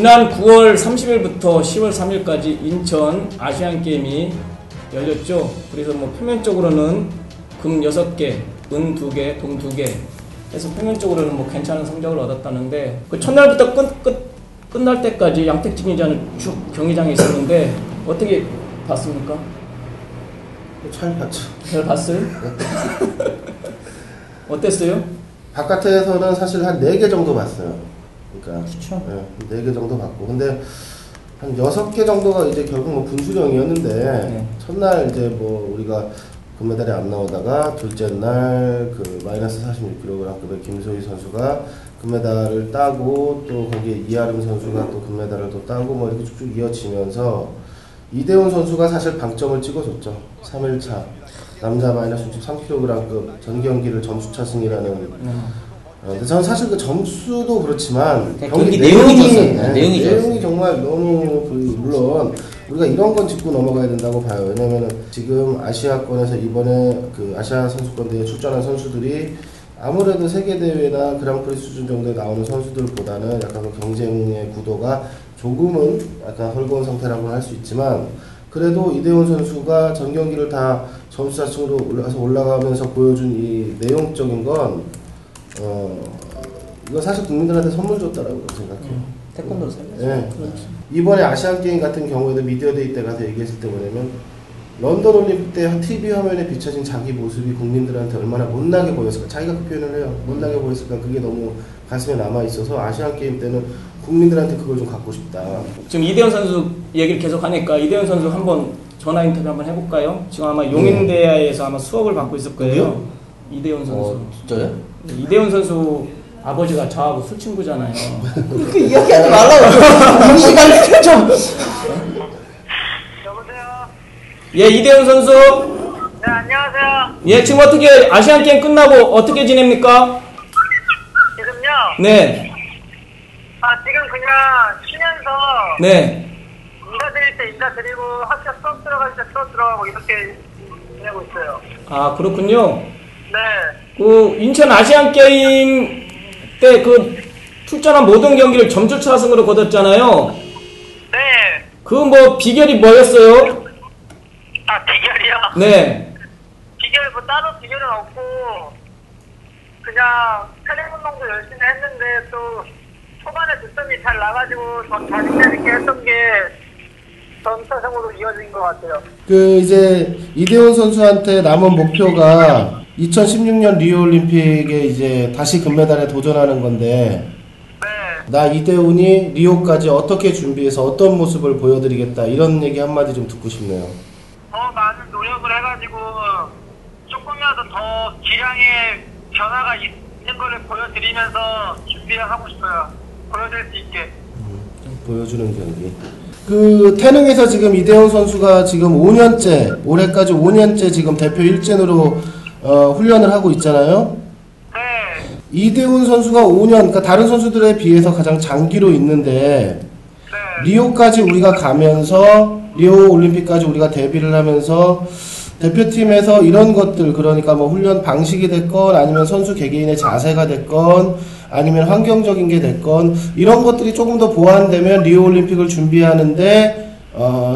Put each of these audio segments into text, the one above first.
지난 9월 30일부터 10월 3일까지 인천 아시안게임이 열렸죠. 그래서 뭐 표면적으로는 금 6개, 은 2개, 동 2개 해서 표면적으로는 뭐 괜찮은 성적을 얻었다는데 그 첫날부터 끝날 때까지 양택진이자는 쭉 경기장에 있었는데 어떻게 봤습니까? 잘 봤죠. 잘 봤어요? 어땠어요? 바깥에서는 사실 한 4개 정도 봤어요. 그러니까 그렇죠. 네, 4개 정도 봤고 근데 한 6개 정도가 이제 결국 뭐 분수령이었는데 네. 첫날 이제 뭐 우리가 금메달이 안 나오다가 둘째 날 그 마이너스 46kg급의 김소희 선수가 금메달을 따고 또 거기에 이아름 선수가 또 금메달을 또 따고 뭐 이렇게 쭉쭉 이어지면서 이대훈 선수가 사실 방점을 찍어줬죠. 3일차 남자 마이너스 63kg급 전경기를 점수차 승이라는. 근데 저는 사실 그 점수도 그렇지만 경기 내용이 내용이 정말 너무 물론 우리가 이런 건 짚고 넘어가야 된다고 봐요. 왜냐면은 지금 아시아권에서 이번에 그 아시아 선수권 대회에 출전한 선수들이 아무래도 세계 대회나 그랑프리 수준 정도에 나오는 선수들보다는 약간 그 경쟁의 구도가 조금은 약간 헐거운 상태라고 할 수 있지만 그래도 이대훈 선수가 전 경기를 다 점수차층으로 올라가면서 보여준 이 내용적인 건 이거 사실 국민들한테 선물 줬다라고 생각해요. 태권도로 살렸죠. 네. 이번에 아시안게임 같은 경우에도 미디어데이 때 가서 얘기했을 때 뭐냐면 런던 올림픽 때 TV 화면에 비춰진 자기 모습이 국민들한테 얼마나 못나게 보였을까. 자기가 그 표현을 해요. 못나게 보였을까. 그게 너무 가슴에 남아있어서 아시안게임 때는 국민들한테 그걸 좀 갖고 싶다. 지금 이대훈 선수 얘기를 계속 하니까 이대훈 선수 한번 전화 인터뷰 한번 해볼까요? 지금 아마 용인대야에서 아마 수업을 받고 있을 거예요. 이대훈 선수. 진짜요? 이대훈 선수 아버지가 저하고 술 친구잖아요. 그 이야기하지 말라고. 이미지가 좀. 여보세요? 예, 이대훈 선수. 네, 안녕하세요. 예, 지금 어떻게 아시안게임 끝나고 어떻게 지냅니까? 지금요? 네. 지금 그냥 쉬면서 네. 인사드릴 때 인사드리고 학교 수업 들어갈 때 수업 들어가고 이렇게 지내고 있어요. 아, 그렇군요. 네. 그 인천 아시안게임 때 그 출전한 모든 경기를 점수차승으로 거뒀잖아요. 네. 그 뭐 비결이 뭐였어요? 비결이요? 네. 비결 뭐 따로 비결은 없고 그냥 트레이닝 운동도 열심히 했는데 또 초반에 득점이 잘 나가지고 더 자신감 있게 했던 게 점수차승으로 이어진 것 같아요. 그 이제 이대훈 선수한테 남은 목표가 2016년 리오 올림픽에 이제 다시 금메달에 도전하는 건데 네. 나 이대훈이 리오까지 어떻게 준비해서 어떤 모습을 보여드리겠다 이런 얘기 한마디 좀 듣고 싶네요. 더 많은 노력을 해가지고 조금이라도 더 기량의 변화가 있는 거를 보여드리면서 준비하고 싶어요. 보여드릴 수 있게. 보여주는 경기. 그 태능에서 지금 이대훈 선수가 지금 5년째 올해까지 5년째 지금 대표 일진으로 훈련을 하고 있잖아요. 네. 이대훈 선수가 5년, 그러니까 다른 선수들에 비해서 가장 장기로 있는데 네. 리오까지 우리가 가면서 리오 올림픽까지 우리가 데뷔를 하면서 대표팀에서 이런 것들 그러니까 뭐 훈련 방식이 됐건 아니면 선수 개개인의 자세가 됐건 아니면 환경적인 게 됐건 이런 것들이 조금 더 보완되면 리오 올림픽을 준비하는데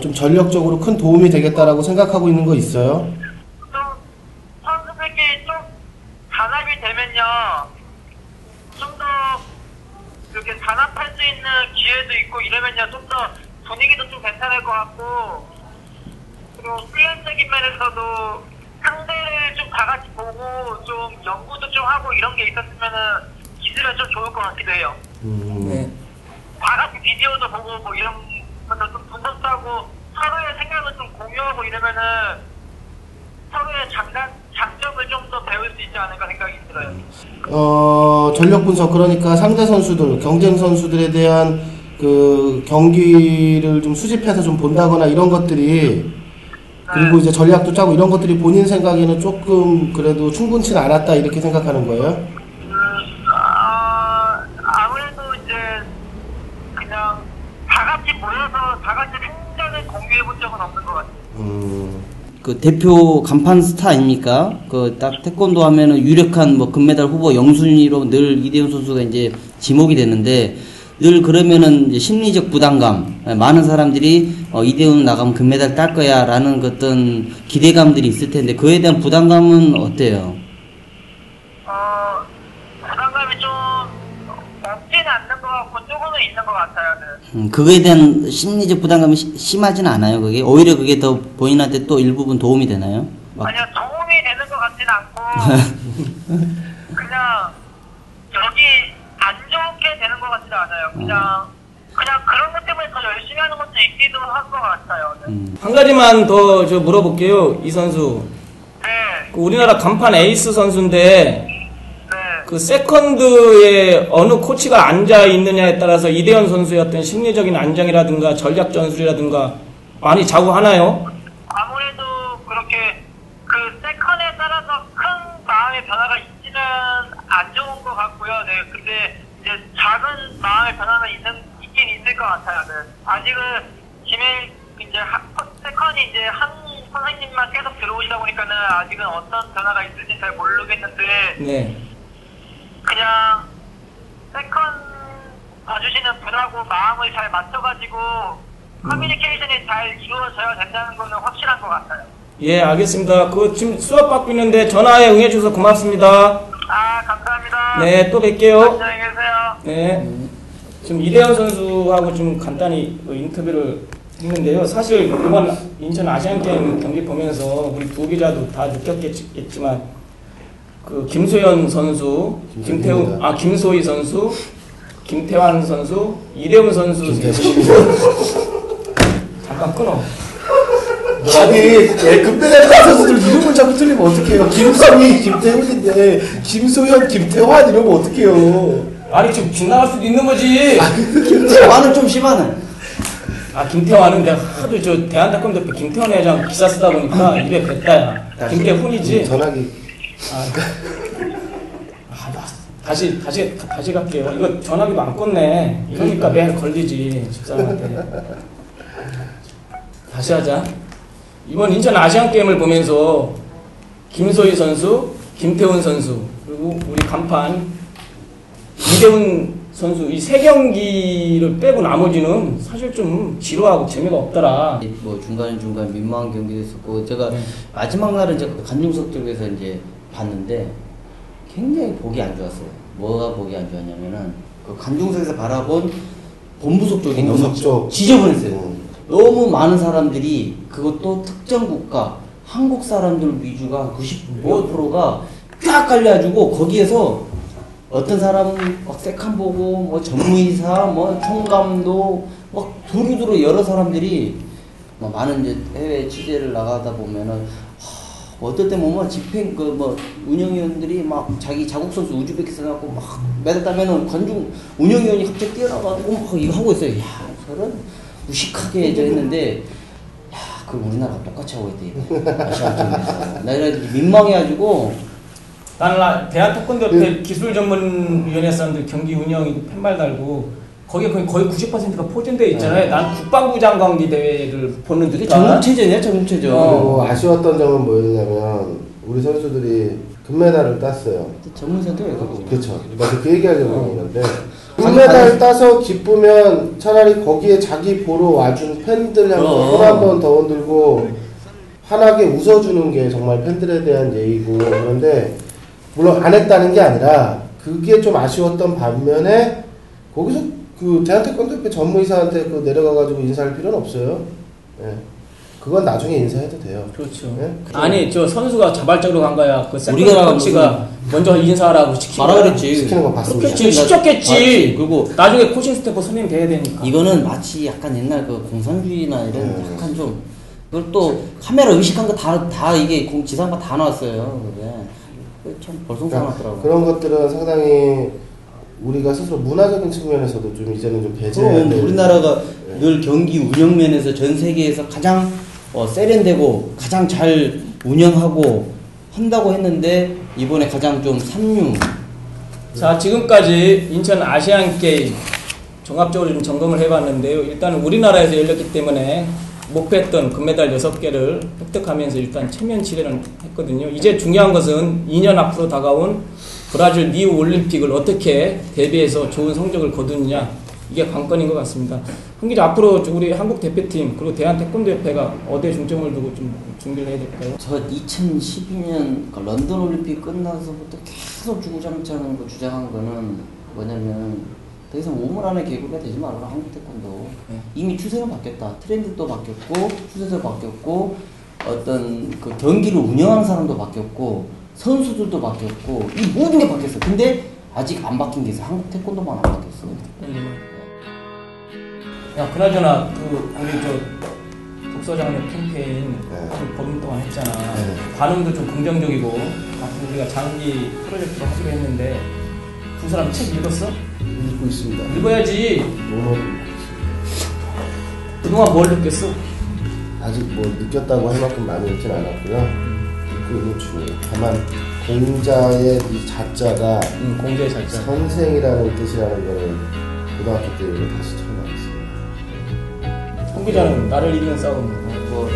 좀 전력적으로 큰 도움이 되겠다라고 생각하고 있는 거 있어요? 선수들끼리 좀 단합이 되면요, 좀 더 이렇게 단합할 수 있는 기회도 있고 이러면요, 좀 더 분위기도 좀 괜찮을 것 같고, 그리고 훈련적인 면에서도 상대를 좀 다 같이 보고 좀 연구도 좀 하고 이런 게 있었으면은 기술은 좀 좋을 것 같기도 해요. 네. 다 같이 비디오도 보고 뭐 이런 것도 좀 분석도 하고 서로의 생각을 좀 공유하고 이러면은 서로의 장점을 좀 더 배울 수 있지 않을까 생각이 들어요. 전력 분석 그러니까 상대 선수들, 경쟁 선수들에 대한 그 경기를 좀 수집해서 좀 본다거나 이런 것들이 그리고 이제 전략도 짜고 이런 것들이 본인 생각에는 조금 그래도 충분치 않았다 이렇게 생각하는 거예요? 아무래도 이제 그냥 다 같이 모여서 다 같이 생각을 공유해 본 적은 없는 것 같아요. 그 대표 간판 스타 아닙니까? 그 딱 태권도 하면은 유력한 뭐 금메달 후보 영순위로 늘 이대훈 선수가 이제 지목이 되는데 늘 그러면은 이제 심리적 부담감, 많은 사람들이 이대훈 나가면 금메달 딸 거야라는 어떤 기대감들이 있을 텐데 그에 대한 부담감은 어때요? 부담감이 좀 없지는 않는 것 같고 조금은 있는 것 같아요. 네. 그거에 대한 심리적 부담감이 심하진 않아요. 그게 오히려 그게 더 본인한테 또 일부분 도움이 되나요? 아니요, 도움이 되는 것 같지는 않고 그냥 여기 안 좋게 되는 것 같지는 않아요. 그냥 그런 것 때문에 더 열심히 하는 것도 있기도 한 것 같아요. 네. 한 가지만 더 저 물어볼게요, 이 선수. 네. 그 우리나라 간판 에이스 선수인데 네. 그 세컨드에 어느 코치가 앉아 있느냐에 따라서 이대현 선수의 어떤 심리적인 안정이라든가 전략 전술이라든가 많이 좌우하나요? 아무래도 그렇게 그 세컨에 따라서 큰 마음의 변화가 있지는 안 좋은 것 같고요. 네. 근데 이제 작은 마음의 변화는 있긴 있을 것 같아요. 네. 아직은 이제 세컨이 이제 한 선생님만 계속 들어오시다 보니까는 아직은 어떤 변화가 있을지 잘 모르겠는데 네. 그냥 세컨 봐주시는 분하고 마음을 잘 맞춰가지고 커뮤니케이션이 잘 이루어져야 된다는 거는 확실한 것 같아요. 예, 알겠습니다. 그 지금 수업 받고 있는데 전화에 응해주셔서 고맙습니다. 아, 감사합니다. 네, 또 뵐게요. 안녕히 계세요. 네. 지금 이대현 선수하고 좀 간단히 인터뷰를 했는데요. 사실 이번 인천 아시안게임 경기 보면서 우리 두 기자도 다 느꼈겠지만 그 김소연 선수, 김소희 선수, 김태환 선수, 이대훈 선수 잠깐 끊어. 아니, 금메달 딴 선수들 이름을 자꾸 틀리면 어떡해요? 김성희, 김태훈인데 김소연, 김태환 이러면 어떡해요? 아니 지금 빗나갈 수도 있는 거지. 김태환은 좀 심하네. 김태환은 내가 하도 저 대한타ekwondo 김태환 회장 기사 쓰다 보니까 입에 뱉다야. 김태훈이지. 전화기. 다시 갈게요. 이거 전화기도 안 껐네. 이러니까 매일 걸리지 집사람한테. 다시 하자. 이번 인천 아시안 게임을 보면서 김소희 선수, 김태훈 선수 그리고 우리 간판 이대훈 선수 이 세 경기를 빼고 나머지는 사실 좀 지루하고 재미가 없더라. 뭐 중간중간 민망한 경기도 있었고 제가 마지막 날은 제가 관중석 쪽에서 이제 봤는데 굉장히 보기 안 좋았어요. 뭐가 보기 안 좋았냐면은 그 관중석에서 바라본 본부석 쪽이 너무 지저분했어요. 너무 많은 사람들이 그것도 특정 국가 한국 사람들 위주가 95%가 쫙 깔려가지고 거기에서 어떤 사람은 막 세칸 보고 뭐 전무이사 뭐 총감독 막 두루두루 여러 사람들이 뭐 많은 이제 해외 취재를 나가다 보면은 어떨 때 보면 집행 그 뭐 운영위원들이 막 자기 자국 선수 우즈베키스탄 갖고 막 메달 따면은 관중 운영위원이 갑자기 뛰어나가지고 막 이거 하고 있어요. 야, 저런 무식하게 저 했는데 야, 그 우리나라가 똑같이 하고 있대. 아시안 게임에서. 나 이래 민망해가지고. 나는 대한태권도협회 기술전문위원회 사람들 경기 운영이고 팻말 달고 거기에 거의 90%가 포진되어 있잖아요. 난 국방부 장관기 대회를 보는데 전국체전이야, 전국체전. 그리고 아쉬웠던 점은 뭐였냐면 우리 선수들이 금메달을 땄어요. 전문센터예요, 그거. 그렇죠. 맞아, 그 얘기하려고 했는데 금메달 따서 기쁘면 차라리 거기에 자기 보러 와준 팬들 향해서 손 한 번 더 흔들고 환하게 웃어주는 게 정말 팬들에 대한 예의고. 그런데 물론 안 했다는 게 아니라 그게 좀 아쉬웠던 반면에 거기서 그 대한태권도협회 전무이사한테 그 내려가가지고 인사할 필요는 없어요. 예. 그건 나중에 인사해도 돼요. 그렇죠. 예? 아니 저 선수가 자발적으로 간 거야. 그 세컨드 우리가 코치가 먼저 인사하라고 시키고 말아 그랬지. 시키는 거 봤습니다. 그렇겠지. 시켰겠지. 그리고 나중에 코칭 스태프 선임 돼야 되니까. 이거는 마치 약간 옛날 그 공산주의나 이런 네. 약간 좀 그걸 또 카메라 의식한 거 다 이게 지상파 다 나왔어요. 그게 참 벌송상하더라고. 그런 것들은 상당히 우리가 스스로 문화적인 측면에서도 좀 이제는 좀 배제해야 돼. 우리나라가 늘 경기 운영 면에서 전 세계에서 가장 세련되고 가장 잘 운영하고 한다고 했는데 이번에 가장 좀 삼류. 자, 지금까지 인천 아시안 게임 종합적으로 좀 점검을 해봤는데요. 일단 우리나라에서 열렸기 때문에 목표했던 금메달 6개를 획득하면서 일단 체면 치레는 했거든요. 이제 중요한 것은 2년 앞으로 다가온 브라질 리우 올림픽을 어떻게 대비해서 좋은 성적을 거두느냐. 이게 관건인 것 같습니다. 황 기자, 앞으로 우리 한국 대표팀 그리고 대한태권도협회가 어디에 중점을 두고 좀 준비를 해야 될까요? 저 2012년 런던 올림픽 끝나서부터 계속 주구장창 주장한 거는 뭐냐면 더 이상 우물 안에 개구리가 되지 말아라. 한국 태권도 이미 추세가 바뀌었다. 트렌드도 바뀌었고 추세도 바뀌었고 어떤 그 경기를 운영하는 사람도 바뀌었고 선수들도 바뀌었고 이 모든 게 바뀌었어. 근데 아직 안 바뀐 게 있어. 한국 태권도만 안 바뀌었어. 야, 그나저나 우리 독서장려 캠페인 한 보름 동안 했잖아. 반응도 좀 긍정적이고 앞으로 우리가 장기 프로젝트로 하기로 했는데 두 사람 책 읽었어? 읽고 있습니다. 읽어야지. 너무 읽고 있습니다. 그동안 뭘 느꼈어? 아직 뭐 느꼈다고 할 만큼 많이 읽진 않았고요. 읽고 있는 중이에요. 다만 공자의 이 자자가 공자의 자자. 선생이라는 뜻이라는 거를 고등학교 때 다시 처음 알았습니다. 홍 기자는 나를 이기는 싸움. 뭐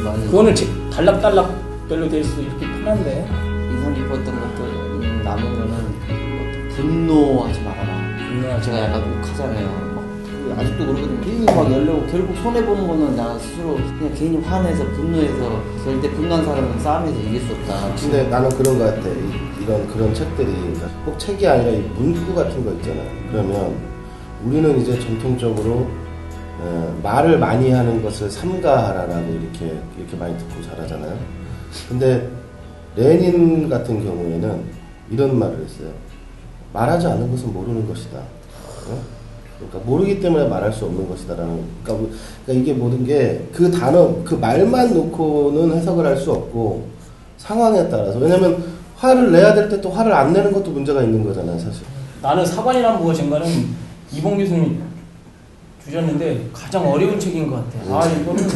많이 그거는 단락단락별로 될 수 이렇게 편한데. 인상 깊었던 것도 남은 거는 어떤 분노하지 말아라. 제가 약간 욱하잖아요. 아직도 그러거든요. 괜히 막 열려고 결국 손해보는 거는 나 스스로 그냥 괜히 화내서 분노해서 절대 분노한 사람은 싸움에서 이길 수 없다. 근데 나는 그런 거 같아. 그런 책들이 꼭 책이 아니라 이 문구 같은 거 있잖아. 그러면 우리는 이제 전통적으로 말을 많이 하는 것을 삼가하라라고 이렇게 많이 듣고 자라잖아요. 근데 레닌 같은 경우에는 이런 말을 했어요. 말하지 않는 것은 모르는 것이다. 그러니까 모르기 때문에 말할 수 없는 것이다라는. 그러니까 이게 모든 게 그 단어, 그 말만 놓고는 해석을 할 수 없고 상황에 따라서. 왜냐면 화를 내야 될 때 또 화를 안 내는 것도 문제가 있는 거잖아요, 사실. 나는 사관이란 무엇인가는 이봉 교수님이 주셨는데 가장 어려운 책인 것 같아. 이거는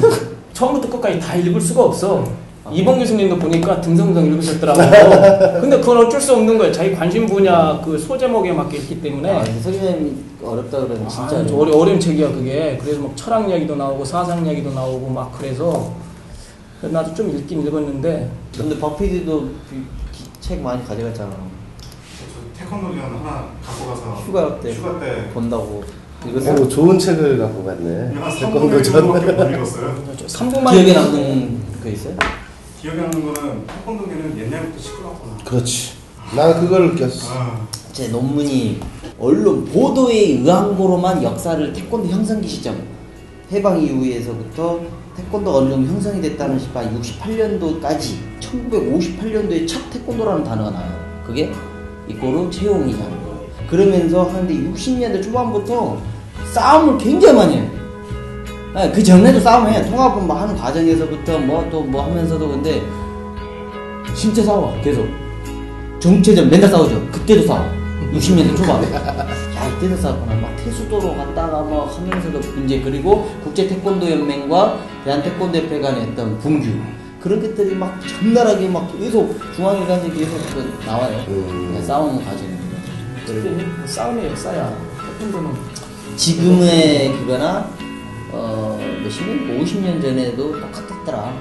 처음부터 끝까지 다 읽을 수가 없어. 이봉 교수님도 보니까 듬성듬성 읽으셨더라고요. 근데 그건 어쩔 수 없는 거예요. 자기 관심 분야 그 소제목에 맞게 있기 때문에. 선생님이 어렵다 그러면 진짜 어려운 책이야 그게. 그래서 막 철학 이야기도 나오고 사상 이야기도 나오고 막 그래서 나도 좀 읽긴 읽었는데. 근데 박 PD도 책 많이 가져갔잖아. 저 태권도전 하나 갖고 가서 휴가 때 본다고. 오, 좋은 책을 갖고 갔네. 태권도 전밖에 못 읽었어요. 3부만 기억에 남는 거 있어요? 기억에 남는 거는 태권도계는 옛날부터 시끄럽구나. 그렇지. 난 그걸 느꼈어. 제 논문이 언론 보도에 의한 거로만 역사를 태권도 형성기 시점 해방 이후에서부터 태권도가 어느 정도 형성이 됐다는 시발 68년도까지 1958년도에 첫 태권도라는 단어가 나와요. 그게 이꼬르 채용이잖아요. 그러면서 하는데 60년대 초반부터 싸움을 굉장히 많이 해요. 그 전에도 싸움을 해요. 통합은 뭐 하는 과정에서부터 뭐 하면서도. 근데 진짜 싸워. 계속 정체전 맨날 싸우죠. 그때도 싸워. 60년대 초반에. 야, 이때도 싸웠구나. 막 태수도로 갔다가 뭐 하면서도 이제 그리고 국제태권도연맹과 대한태권도협회 간의 어떤 분규 그런 것들이 막 적나라하게 막 계속 중앙일간지 계속 나와요. 싸우는 과정입니다. 싸움의 역사야. 태권도는 지금의 그거나 몇십 년, 50년 전에도 똑같았더라.